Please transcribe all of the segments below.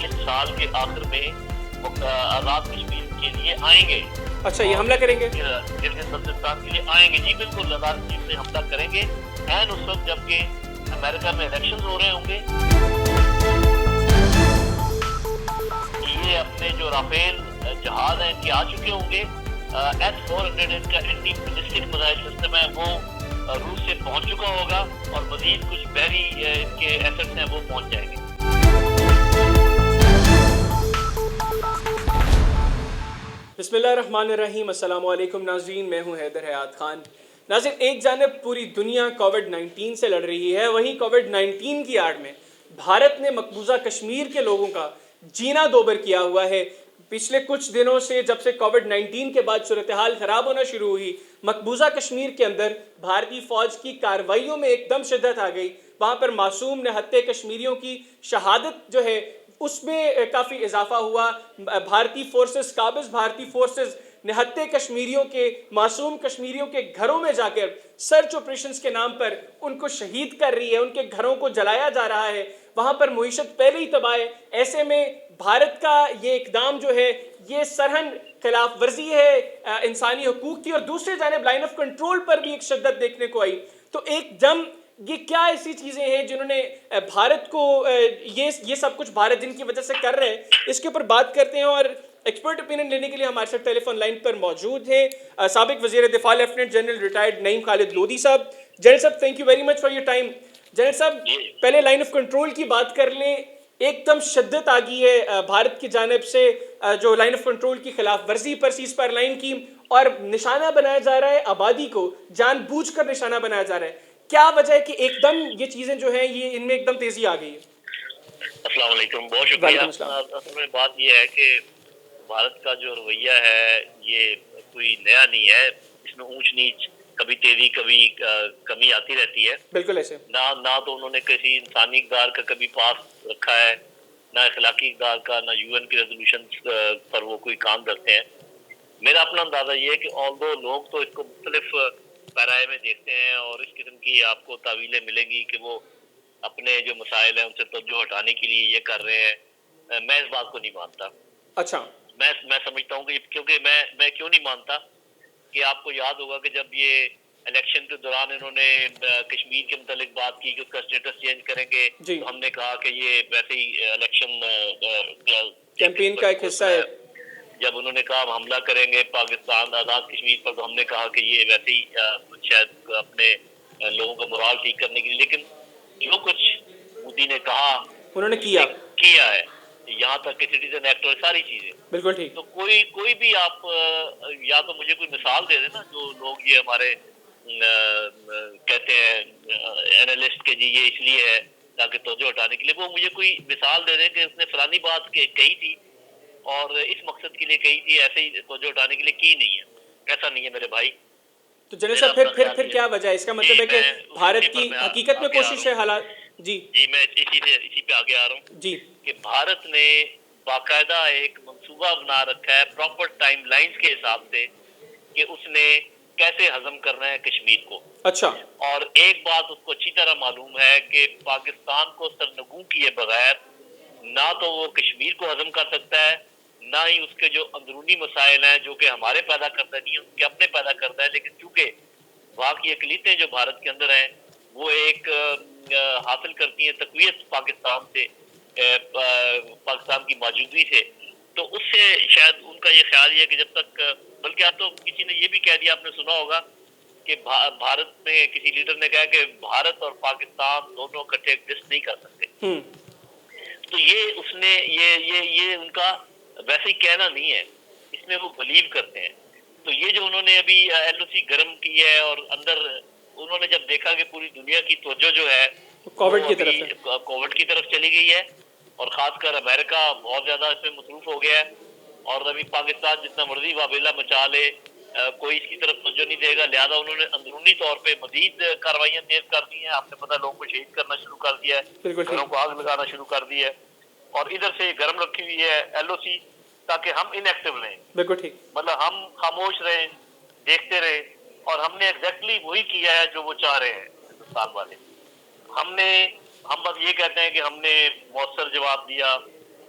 اس سال کے آخر میں آزاد کشمیر کے لیے آئیں گے. اچھا یہ حملہ کریں گے؟ گلگت بلتستان کے لیے آئیں گے جی بالکل. آزاد کشمیر سے حملہ کریں گے اینڈ اس وقت جبکہ امریکہ میں الیکشن ہو رہے ہوں گے. یہ اپنے جو رافیل جہاز ہیں کہ آ چکے ہوں گے. S-400 ان کا اینٹی بالسٹک میزائل سسٹم ہے وہ روس سے پہنچ چکا ہوگا اور مزید کچھ بحری ان کے ایسٹس ہیں وہ پہنچ جائیں گے. بسم اللہ الرحمن الرحیم. السلام علیکم ناظرین، میں ہوں حیدر حیات خان. ناظرین، ایک جانب پوری دنیا کووڈ-19 سے لڑ رہی ہے، وہیں کووڈ-19 کی آڑ میں بھارت نے مقبوضہ کشمیر کے لوگوں کا جینا دوبر کیا ہوا ہے. پچھلے کچھ دنوں سے جب سے کووڈ-19 کے بعد صورتحال خراب ہونا شروع ہوئی، مقبوضہ کشمیر کے اندر بھارتی فوج کی کارروائیوں میں ایک دم شدت آ گئی. وہاں پر معصوم نہتے کشمیریوں کی شہادت جو ہے اس میں کافی اضافہ ہوا. بھارتی فورسز قابض بھارتی فورسز نہتے کشمیریوں کے معصوم کشمیریوں کے گھروں میں جا کر سرچ آپریشنز کے نام پر ان کو شہید کر رہی ہے، ان کے گھروں کو جلایا جا رہا ہے. وہاں پر معیشت پہلے ہی تباہ ہے. ایسے میں بھارت کا یہ اقدام جو ہے یہ سرہن خلاف ورزی ہے انسانی حقوق کی، اور دوسری جانب لائن آف کنٹرول پر بھی ایک شدت دیکھنے کو آئی. تو ایک دم یہ کیا ایسی چیزیں ہیں جنہوں نے بھارت کو یہ سب کچھ بھارت جن کی وجہ سے کر رہے ہیں، اس کے اوپر بات کرتے ہیں. اور ایکسپرٹ اوپینین لینے کے لیے ہمارے ساتھ ٹیلی فون لائن پر موجود ہیں سابق وزیر دفاع لیفٹیننٹ جنرل ریٹائرڈ نعیم خالد لودھی صاحب. جنرل صاحب thank you very much for your time. General صاحب پہلے لائن آف کنٹرول کی بات کر لیں. ایک دم شدت آ گئی ہے بھارت کی جانب سے جو لائن آف کنٹرول کی خلاف ورزی پر سیز فائر لائن کی، اور نشانہ بنایا جا رہا ہے آبادی کو، جان بوجھ کر نشانہ بنایا جا رہا ہے. کیا وجہ ہے کہ ایک دم یہ چیزیں جو ہیں یہ ان میں ایک دم تیزی آ گئی ہے؟ السلام علیکم، بہت شکریہ. اصل میں بات یہ ہے کہ بھارت کا جو رویہ ہے یہ کوئی نیا نہیں ہے. اس میں اونچ نیچ، کبھی تیزی کبھی کمی آتی رہتی ہے. بالکل ایسے نہ تو انہوں نے کسی انسانی اقدار کا کبھی پاس رکھا ہے، نہ اخلاقی اقدار کا، نہ UN کی ریزولوشن پر وہ کوئی کام کرتے ہیں. میرا اپنا اندازہ یہ ہے کہ آلدو لوگ تو اس کو مختلف پیرائے میں دیکھتے ہیں اور اس قسم کی آپ کو تعویلیں ملیں گی کہ وہ اپنے جو مسائل ہیں ان سے توجہ ہٹانے کے لیے یہ کر رہے ہیں. میں اس بات کو نہیں مانتا. اچھا میں سمجھتا ہوں کہ کیونکہ میں کیوں نہیں مانتا کہ آپ کو یاد ہوگا کہ جب یہ الیکشن کے دوران انہوں نے کشمیر کے متعلق بات کی کہ اس کا اسٹیٹس چینج کریں گے، تو ہم نے کہا کہ یہ ویسے ہی الیکشن کیمپین کا ایک حصہ ہے. جب انہوں نے کہا ہم حملہ کریں گے پاکستان آزاد کشمیر پر، تو ہم نے کہا کہ یہ ویسے ہی شاید اپنے لوگوں کا مرال ٹھیک کرنے کے لیے. لیکن جو کچھ مودی نے کہا انہوں نے کیا ہے، یہاں تک کہ سٹیزن ایکٹ اور ساری چیزیں بالکل ٹھیک. تو کوئی بھی آپ یا تو مجھے کوئی مثال دے دیں نا، جو لوگ یہ ہمارے کہتے ہیں اینالسٹ کے جی یہ اس لیے ہے تاکہ توجہ ہٹانے کے لیے، وہ مجھے کوئی مثال دے دیں کہ اس نے فلانی بات کہی تھی اور اس مقصد کے لیے کہی تھی، ایسے ہی توجہ ہٹانے کے لیے کی نہیں ہے. ایسا نہیں ہے میرے بھائی. تو جنرل صاحب پھر کیا وجہ ہے؟ اس کا مطلب ہے کہ بھارت کی حقیقت میں کوشش ہے حالات. جی میں اسی پہ آگے آ رہا ہوں جی کہ بھارت نے باقاعدہ ایک منصوبہ بنا رکھا ہے پراپر ٹائم لائنز کے حساب سے کہ اس نے کیسے ہضم کرنا ہے کشمیر کو. اچھا. اور ایک بات اس کو اچھی طرح معلوم ہے کہ پاکستان کو سرنگوں کیے بغیر نہ تو وہ کشمیر کو ہضم کر سکتا ہے، نہ ہی اس کے جو اندرونی مسائل ہیں جو کہ ہمارے پیدا کردہ نہیں ہیں، ان کے اپنے پیدا کردہ ہے. لیکن چونکہ وہاں کی اقلیتیں جو بھارت کے اندر ہیں وہ ایک حاصل کرتی ہیں تقویت پاکستان سے، پاکستان کی موجودگی سے، تو اس سے شاید ان کا یہ خیال یہ کہ جب تک، بلکہ آپ تو کسی نے یہ بھی کہہ دیا، آپ نے سنا ہوگا کہ بھارت میں کسی لیڈر نے کہا کہ بھارت اور پاکستان دونوں اکٹھے ایگزسٹ نہیں کر سکتے. تو یہ اس نے یہ ان کا ویسے ہی کہنا نہیں ہے، اس میں وہ بلیو کرتے ہیں. تو یہ جو انہوں نے ابھی LOC گرم کی ہے اور اندر انہوں نے جب دیکھا کہ پوری دنیا کی توجہ جو ہے کووڈ کی طرف چلی گئی ہے اور خاص کر امریکہ بہت زیادہ اس میں مصروف ہو گیا ہے، اور ابھی پاکستان جتنا مرضی واویلا مچا لے کوئی اس کی طرف توجہ نہیں دے گا. لہذا انہوں نے اندرونی طور پہ مزید کاروائیاں تیز کر دی ہیں. آپ نے پتہ لوگوں کو شہید کرنا شروع کر دیا ہے، گھروں کو آگ لگانا شروع کر دی ہے، اور ادھر سے گرم رکھی ہوئی ہے LOC تاکہ ہم ان ایکٹیو رہیں. بالکل ٹھیک. مطلب ہم خاموش رہیں، دیکھتے رہیں، اور ہم نے ایگزیکٹلی وہی کیا ہے جو وہ چاہ رہے ہیں ہندوستان والے. ہم بس یہ کہتے ہیں کہ ہم نے مؤثر جواب دیا،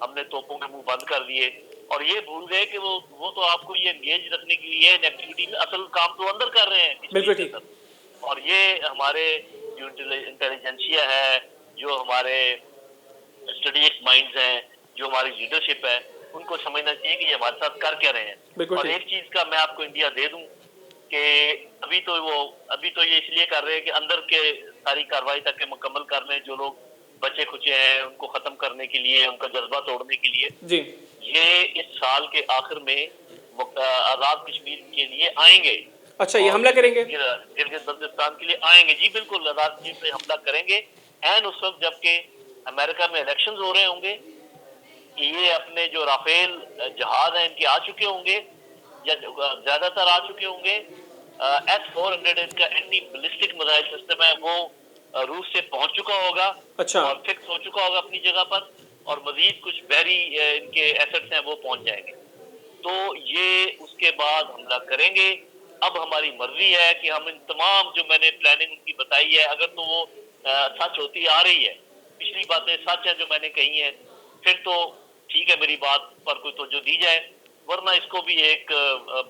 ہم نے توپوں کے منہ بند کر دیے اور یہ بھول گئے کہ وہ تو آپ کو یہ انگیج رکھنے کے لیے ایکٹیویٹی میں اصل کام تو اندر کر رہے ہیں بالکل ٹھیک. اور یہ ہمارے جو انٹیلیجنسیا ہے, جو ہمارے اسٹڈیز مائنڈز ہیں, جو ہماری لیڈرشپ ہے, ان کو سمجھنا چاہیے کہ یہ ہمارے ساتھ کر کیا رہے ہیں. اور ایک چیز کا میں آپ کو انڈیا دے دوں کہ ابھی تو یہ اس لیے کر رہے ہیں کہ اندر کے ساری کاروائی تک کے مکمل کر لیں, جو لوگ بچے کھچے ہیں ان کو ختم کرنے کے لیے, ان کا جذبہ توڑنے کے لیے. جی یہ اس سال کے آخر میں آزاد کشمیر کے لیے آئیں گے. اچھا, یہ حملہ کریں گے گلگت بلتستان کے لیے آئیں گے. جی بالکل, آزاد کشمیر پہ حملہ کریں گے این اس وقت جب کہ امریکہ میں الیکشنز ہو رہے ہوں گے. یہ اپنے جو رافیل جہاز ہیں ان کے آ چکے ہوں گے یا زیادہ تر آ چکے ہوں گے. S-400 ان کا اینٹی بیلسٹک میزائل سسٹم ہے, وہ روس سے پہنچ چکا ہوگا اور فکس ہو چکا ہوگا اپنی جگہ پر, اور مزید کچھ بحری ان کے ایسٹس ہیں وہ پہنچ جائیں گے. تو یہ اس کے بعد حملہ کریں گے. اب ہماری مرضی ہے کہ ہم ان تمام جو میں نے پلاننگ ان کی بتائی ہے, اگر تو وہ سچ ہوتی آ رہی ہے, پچھلی باتیں سچ ہیں جو میں نے کہی ہیں, پھر تو ٹھیک ہے میری بات پر کوئی توجہ دی جائے, ورنہ اس کو بھی ایک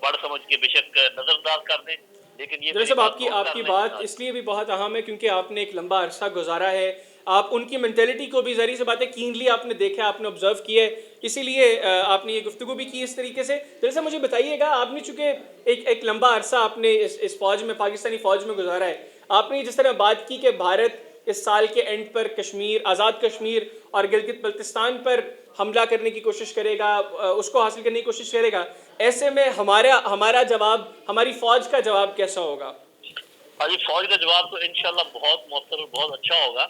بڑھ سمجھ کے بے شک نظر انداز کر دیں. لیکن یہ صاحب آپ کی بات اس لیے بھی بہت اہم ہے کیونکہ آپ نے ایک لمبا عرصہ گزارا ہے, آپ ان کی مینٹیلٹی کو بھی ظاہر سی باتیں کینلی آپ نے دیکھا, آپ نے آبزرو کیا ہے, اسی لیے آپ نے یہ گفتگو بھی کی اس طریقے سے. جیسے مجھے بتائیے گا, آپ نے چونکہ ایک لمبا عرصہ آپ نے اس فوج میں, پاکستانی فوج میں گزارا ہے, آپ نے جس طرح بات کی کہ بھارت اس سال کے اینڈ پر کشمیر, آزاد کشمیر اور گلگت بلتستان پر حملہ کرنے کی کوشش کرے گا, اس کو حاصل کرنے کی کوشش کرے گا, ایسے میں ہمارا جواب, ہماری فوج کا جواب کیسا ہوگا؟ جی, فوج کا جواب تو انشاءاللہ بہت مؤثر اور بہت اچھا ہوگا.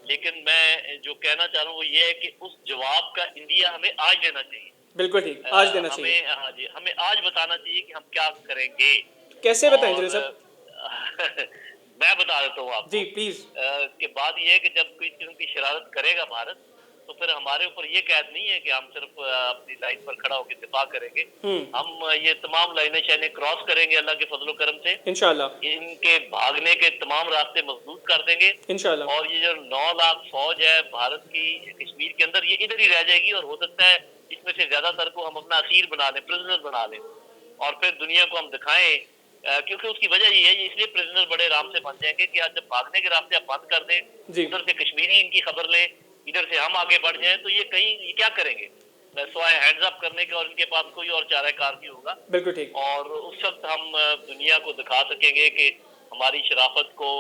لیکن میں جو کہنا چاہ رہا ہوں وہ یہ ہے کہ اس جواب کا انڈیا ہمیں آج دینا چاہیے. بالکل ٹھیک, آج دینا چاہیے. ہاں جی, ہمیں آج بتانا چاہیے کہ ہم کیا کریں گے. کیسے بتائیں جنید صاحب؟ میں بتا دیتا ہوں آپ جی پلیز. کہ بات یہ ہے کہ جب کوئی قسم کی شرارت کرے گا بھارت, تو پھر ہمارے اوپر یہ قید نہیں ہے کہ ہم صرف اپنی لائن پر کھڑا ہو کے دفاع کریں گے. ہم یہ تمام لائنیں شائنیں کراس کریں گے اللہ کے فضل و کرم سے انشاءاللہ. ان کے بھاگنے کے تمام راستے مسدود کر دیں گے انشاءاللہ. اور یہ جو 9 لاکھ فوج ہے بھارت کی کشمیر کے اندر, یہ ادھر ہی رہ جائے گی, اور ہو سکتا ہے اس میں سے زیادہ تر کو ہم اپنا اسیر بنا لیں, پرزنر بنا لیں, اور پھر دنیا کو ہم دکھائیں. کیونکہ اس کی وجہ یہ ہے, اس لیے پرزنر بڑے آرام سے بن جائیں گے کہ آج جب بھاگنے کے راستے آپ بند کر دیں, ادھر سے کشمیری ان کی خبر لیں, ادھر سے ہم آگے بڑھ جائیں, تو یہ کیا کریں گے سوائے ہینڈز اپ کرنے کے, اور ان کے پاس کوئی اور چارہ کار نہیں ہوگا. بالکل ٹھیک. اور اس وقت ہم دنیا کو دکھا سکیں گے کہ ہماری شرافت کو,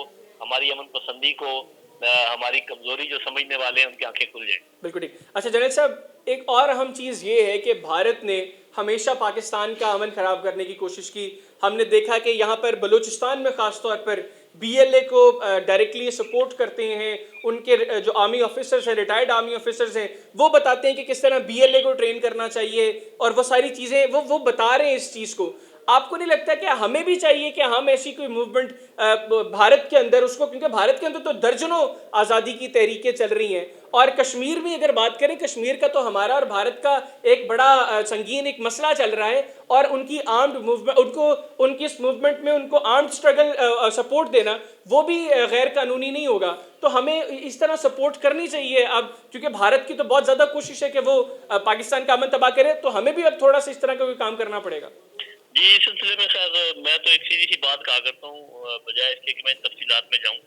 ہماری امن پسندی کو, ہماری کمزوری جو سمجھنے والے ہیں ان کی آنکھیں کھل جائیں. بالکل ٹھیک. اچھا جنید صاحب, ایک اور اہم چیز یہ ہے کہ بھارت نے ہمیشہ پاکستان کا امن خراب کرنے کی کوشش کی. ہم نے دیکھا کہ یہاں پر بلوچستان میں خاص طور پر BLA کو ڈائریکٹلی سپورٹ کرتے ہیں, ان کے جو آرمی آفیسرز ہیں, ریٹائرڈ آرمی آفیسرز ہیں, وہ بتاتے ہیں کہ کس طرح BLA کو ٹرین کرنا چاہیے, اور وہ ساری چیزیں وہ بتا رہے ہیں اس چیز کو. آپ کو نہیں لگتا کہ ہمیں بھی چاہیے کہ ہم ایسی کوئی موومنٹ بھارت کے اندر اس کو, کیونکہ بھارت کے اندر تو درجنوں آزادی کی تحریکیں چل رہی ہیں, اور کشمیر میں اگر بات کریں, کشمیر کا تو ہمارا اور بھارت کا ایک بڑا سنگین ایک مسئلہ چل رہا ہے, اور ان کی آرمڈ موومنٹ, ان کی اس موومنٹ میں ان کو آرمڈ اسٹرگل سپورٹ دینا وہ بھی غیر قانونی نہیں ہوگا. تو ہمیں اس طرح سپورٹ کرنی چاہیے اب, کیونکہ بھارت کی تو بہت زیادہ کوشش ہے کہ وہ پاکستان کا امن تباہ کرے, تو ہمیں بھی اب تھوڑا سا اس طرح کا کوئی کام کرنا پڑے گا. جی, اس سلسلے میں خیر میں تو ایک سیدھی سی بات کہا کرتا ہوں, بجائے اس کے کہ میں ان تفصیلات میں جاؤں.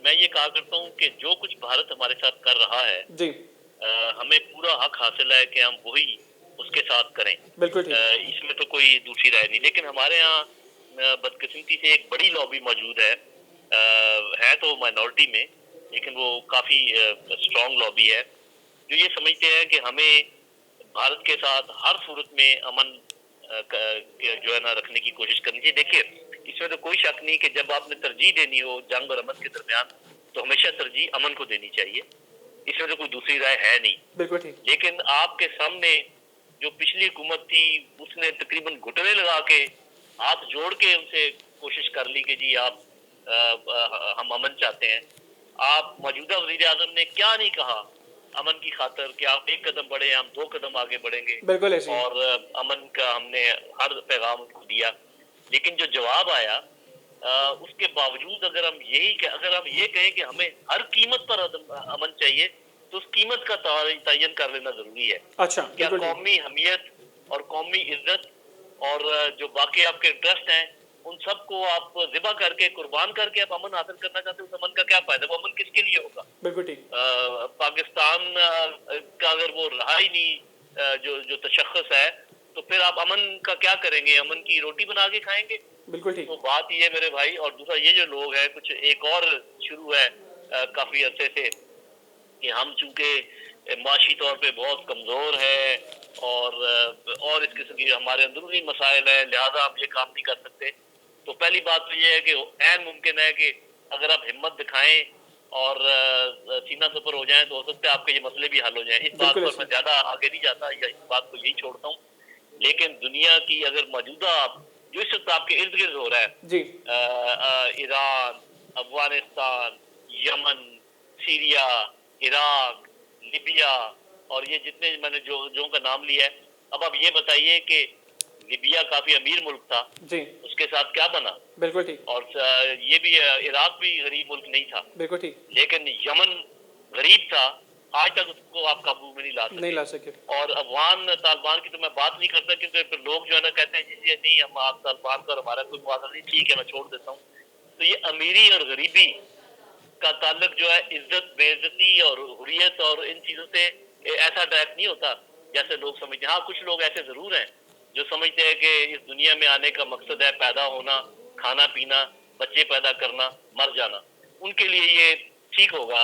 میں یہ کہا کرتا ہوں کہ جو کچھ بھارت ہمارے ساتھ کر رہا ہے, جی, ہمیں پورا حق حاصل ہے کہ ہم وہی اس کے ساتھ کریں. بالکل ٹھیک. اس میں تو کوئی دوسری رائے نہیں. لیکن ہمارے ہاں بدقسمتی سے ایک بڑی لابی موجود ہے تو مائنورٹی میں, لیکن وہ کافی اسٹرانگ لابی ہے, جو یہ سمجھتے ہیں کہ ہمیں بھارت کے ساتھ ہر صورت میں امن جو ہے نا رکھنے کی کوشش کرنی چاہیے. دیکھیے, اس میں تو کوئی شک نہیں کہ جب آپ نے ترجیح دینی ہو جنگ اور امن کے درمیان, تو ہمیشہ ترجیح امن کو دینی چاہیے. اس میں تو کوئی دوسری رائے ہے نہیں. بالکل ٹھیک. لیکن آپ کے سامنے جو پچھلی حکومت تھی, اس نے تقریباً گھٹنے لگا کے ہاتھ جوڑ کے ان سے کوشش کر لی کہ جی ہم امن چاہتے ہیں. آپ موجودہ وزیر اعظم نے کیا نہیں کہا امن کی خاطر کہ آپ 1 قدم بڑھیں, ہم 2 قدم آگے بڑھیں گے. بالکل ایسے, اور امن کا ہم نے ہر پیغام ان کو دیا. لیکن جو جواب آیا, اس کے باوجود اگر ہم یہ کہیں کہ ہمیں ہر قیمت پر امن چاہیے, تو اس قیمت کا تعین کر لینا ضروری ہے. اچھا کیا بالکل قومی حمیت اور قومی عزت اور جو باقی آپ کے انٹرسٹ ہیں ان سب کو آپ ذبح کر کے قربان کر کے آپ امن حاصل کرنا چاہتے ہیں؟ اس امن کا کیا فائدہ؟ وہ امن کس کے لیے ہوگا؟ بالکل ٹھیک. پاکستان کا اگر وہ رہا ہی نہیں جو تشخص ہے تو پھر آپ امن کا کیا کریں گے؟ امن کی روٹی بنا کے کھائیں گے؟ بالکل ٹھیک. تو بات یہ ہے میرے بھائی. اور دوسرا یہ جو لوگ ہیں کچھ ایک اور شروع ہے کافی عرصے سے کہ ہم چونکہ معاشی طور پہ بہت کمزور ہے اور اس قسم کی ہمارے اندرونی مسائل ہیں لہذا ہم یہ کام نہیں کر سکتے. تو پہلی بات تو یہ ہے کہ عین ممکن ہے کہ اگر آپ ہمت دکھائیں اور سینہ سپر ہو جائیں تو ہو سکتا ہے آپ کے یہ مسئلے بھی حل ہو جائیں. اس بات پر میں زیادہ آگے نہیں جاتا یا اس بات کو یہی چھوڑتا ہوں. لیکن دنیا کی اگر موجودہ جو اس وقت آپ کے ارد گرد ہو رہا ہے جی ایران، افغانستان، یمن، سیریا، عراق، لیبیا اور یہ جتنے میں نے جو کا نام لیا ہے. اب آپ یہ بتائیے کہ لیبیا کافی امیر ملک تھا, جی اس کے ساتھ کیا بنا؟ بالکل ٹھیک, اور یہ بھی عراق بھی غریب ملک نہیں تھا, بالکل ٹھیک, لیکن یمن غریب تھا, آج تک اس کو آپ قابو میں نہیں لا سکے. اور افغان طالبان کی تو میں بات نہیں کرتا کیونکہ پھر لوگ جو ہے نا کہتے ہیں جی نہیں ہم آپ طالبان کا اور ہمارا کوئی موازنہ نہیں, ٹھیک ہے میں چھوڑ دیتا ہوں. تو یہ امیری اور غریبی کا تعلق جو ہے عزت بے عزتی اور حریت اور ان چیزوں سے ایسا ڈائریکٹ نہیں ہوتا جیسے لوگ سمجھتے ہیں. ہاں کچھ لوگ ایسے ضرور ہیں جو سمجھتے ہیں کہ اس دنیا میں آنے کا مقصد ہے پیدا ہونا, کھانا پینا, بچے پیدا کرنا, مر جانا. ان کے لیے یہ ٹھیک ہوگا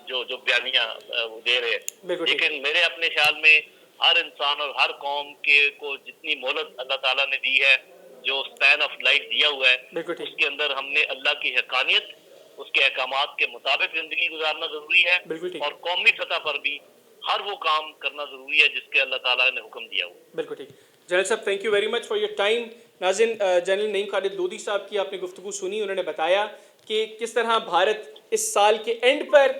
جو بیانیاں وہ دے رہے ہیں, لیکن میرے اپنے خیال میں ہر انسان اور ہر قوم کو جتنی مہلت اللہ تعالیٰ نے دی ہے, جو سپین آف لائف دیا ہوا ہے, اس کے اندر ہم نے اللہ کی حقانیت, اس کے احکامات کے مطابق زندگی گزارنا ضروری ہے, اور قومی سطح پر بھی ہر وہ کام کرنا ضروری ہے جس کے اللہ تعالیٰ نے حکم دیا ہو. بالکل ٹھیک. جنرل صاحب thank you very much for your time. ناظرین, جنرل نعیم خالد لودھی صاحب کی آپ نے گفتگو سنی, انہوں نے بتایا کہ کس طرح بھارت اس سال کے اینڈ پر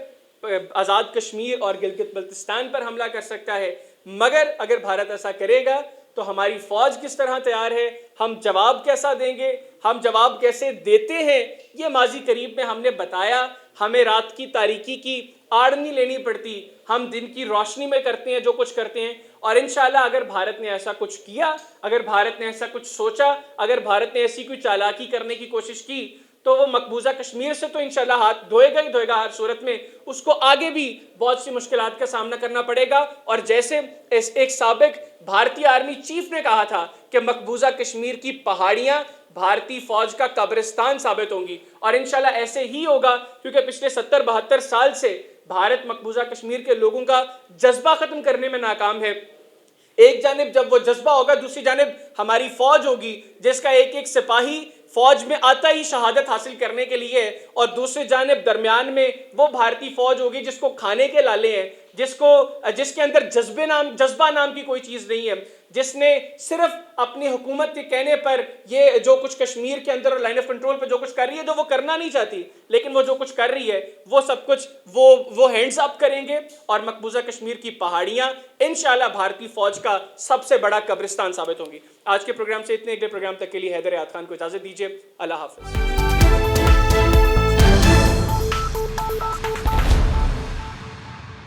آزاد کشمیر اور گلگت بلتستان پر حملہ کر سکتا ہے, مگر اگر بھارت ایسا کرے گا تو ہماری فوج کس طرح تیار ہے, ہم جواب کیسا دیں گے, ہم جواب کیسے دیتے ہیں, یہ ماضی قریب میں ہم نے بتایا. ہمیں رات کی تاریکی کی آڑ نہیں لینی پڑتی, ہم دن کی روشنی میں کرتے ہیں جو کچھ کرتے ہیں. اور انشاءاللہ اگر بھارت نے ایسا کچھ کیا, اگر بھارت نے ایسا کچھ سوچا, اگر بھارت نے ایسی کوئی چالاکی کرنے کی کوشش کی تو وہ مقبوضہ کشمیر سے تو انشاءاللہ ہاتھ دھوئے گا ہی دھوئے گا. ہر صورت میں اس کو آگے بھی بہت سی مشکلات کا سامنا کرنا پڑے گا. اور جیسے ایک سابق بھارتی آرمی چیف نے کہا تھا کہ مقبوضہ کشمیر کی پہاڑیاں بھارتی فوج کا قبرستان ثابت ہوں گی, اور انشاءاللہ ایسے ہی ہوگا, کیونکہ پچھلے 70-72 سال سے بھارت مقبوضہ کشمیر کے لوگوں کا جذبہ ختم کرنے میں ناکام ہے. ایک جانب جب وہ جذبہ ہوگا, دوسری جانب ہماری فوج ہوگی جس کا ایک ایک سپاہی فوج میں آتا ہی شہادت حاصل کرنے کے لیے, اور دوسری جانب درمیان میں وہ بھارتی فوج ہوگی جس کو کھانے کے لالے ہیں, جس کے اندر جذبہ نام کی کوئی چیز نہیں ہے, جس نے صرف اپنی حکومت کے کہنے پر یہ جو کچھ کشمیر کے اندر لائن آف کنٹرول پہ جو کچھ کر رہی ہے جو وہ کرنا نہیں چاہتی, لیکن وہ جو کچھ کر رہی ہے وہ سب کچھ وہ ہینڈز اپ کریں گے, اور مقبوضہ کشمیر کی پہاڑیاں انشاءاللہ بھارتی فوج کا سب سے بڑا قبرستان ثابت ہوں گی. آج کے پروگرام سے اتنے, اگلے پروگرام تک کے لیے حیدر حیات خان کو اجازت دیجیے. اللہ حافظ.